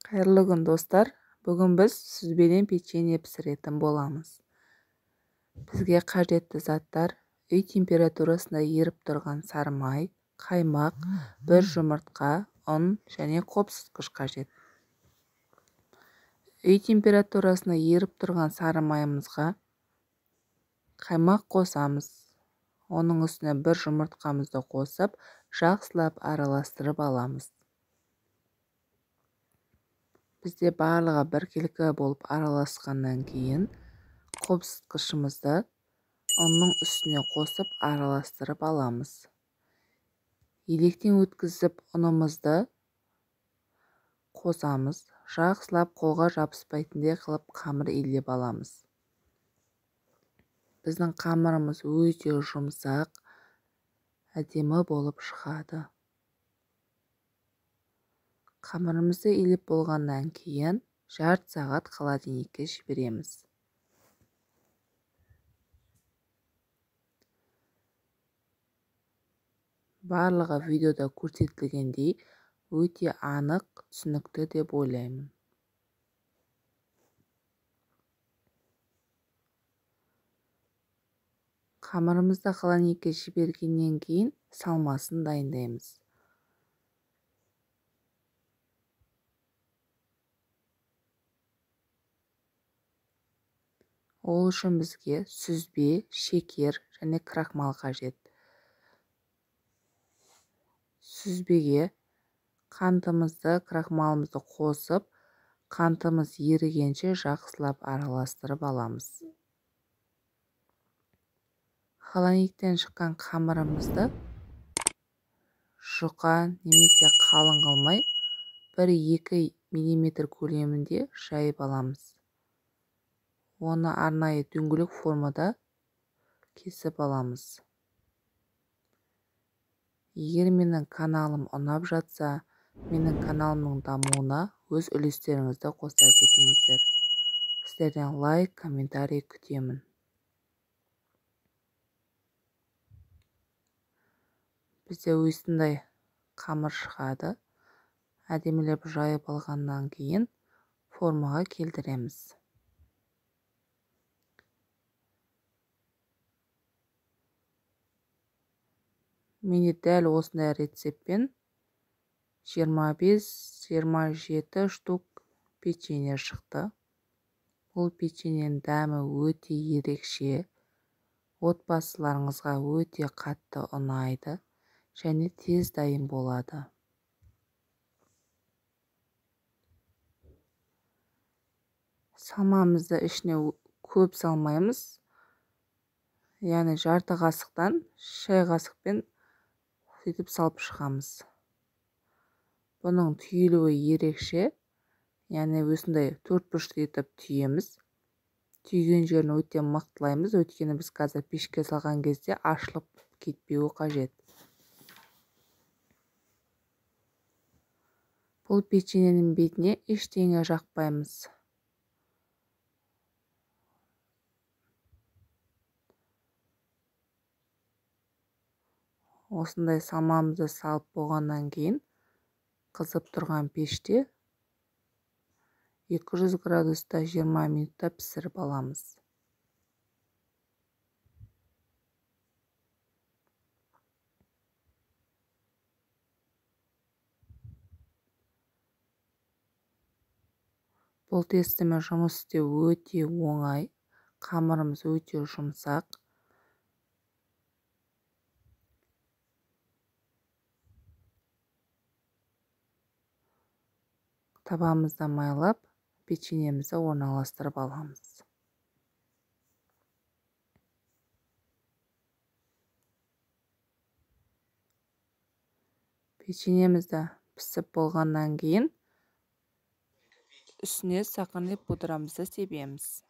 Қайырлы күн достар. Бүгін біз сүзбеден печенье пісіретін боламыз. Бізге қажетті заттар: үй температурасында еріп тұрған сары май, қаймақ, бір жұмыртқа, ұн және қопсытқыш қажет. Үй температурасында еріп тұрған сары майымызға қаймақ қосамыз. Оның үстіне бір жұмыртқамызды қосып, жақсылап араластырып аламыз. Бізде барлығы біркелкі болып араласқаннан кейін қопсытқышымызды ұнның үстіне қосып араластырып аламыз. Електен өткізіп ұнымызды қосамыз. Жақсылап қолға жабыспайтындай қылып қамыр илеп аламыз. Біздің қамырымыз өте жұмсақ, әдемі болып шығады. Қамырымызды илеп болғаннан кейін жарты сағат холодильникке жібереміз. Барлығы видеода көрсетілгендей өте анық, түсінікті деп ойлаймын. Қамырымызды холодильникке жібергеннен кейін салмасын дайындаймыз. Ол үшін бізге сүзбе, шекер және крахмал қажет. Сүзбеге қантымызды, крахмалымызды қосып, қантымыз ерігенше жақсылап араластырып аламыз. Холодильниктен шыққан қамырымызды жұқа немесе қалың қылмай, 1-2 мм көлемінде жайып аламыз. Оны арнайы дөңгелек формада кесіп аламыз. Егер менің каналым ұнап жатса, менің каналымның дамуына өз үлестеріңізді қоса кетіңіздер. Сіздерден лайк, комментарий күтемін. Бізде осындай қамыр шығады. Әдемілеп жайып алғаннан кейін формаға келтіреміз. Менде дәл осындай рецептпен 25-27 штук печенье шықты. Бұл печеньенің дәмі өте ерекше, отбасыларыңызға өте қатты ұнайды және тез дайын болады. Салмамызды ішіне көп салмаймыз. Яғни жарты қасықтан шай қасықпен сөйтіп салып шығамыз. Бұның түйілуі ерекше. Яғни осындай 4 бұрышты етіп түйеміз. Түйген жерін өте мықтылаймыз, өйткені біз қазір пешке салған кезде ашылып кетпеуі қажет. Бұл печеньенің бетіне ештеңе жақпаймыз. Осындай салмамызды салып болғаннан кейін қызып тұрған пеште 200 градуста 20 минутта пісіріп аламыз. Бұл тестімен жұмыс істеу өте оңай. Қамырымыз өте жұмсақ. Табамызды майлап, печеньемізді орналастырып аламыз. Печеньемізді пісіп болғаннан кейін үстіне сахарный пудрамызды себеміз.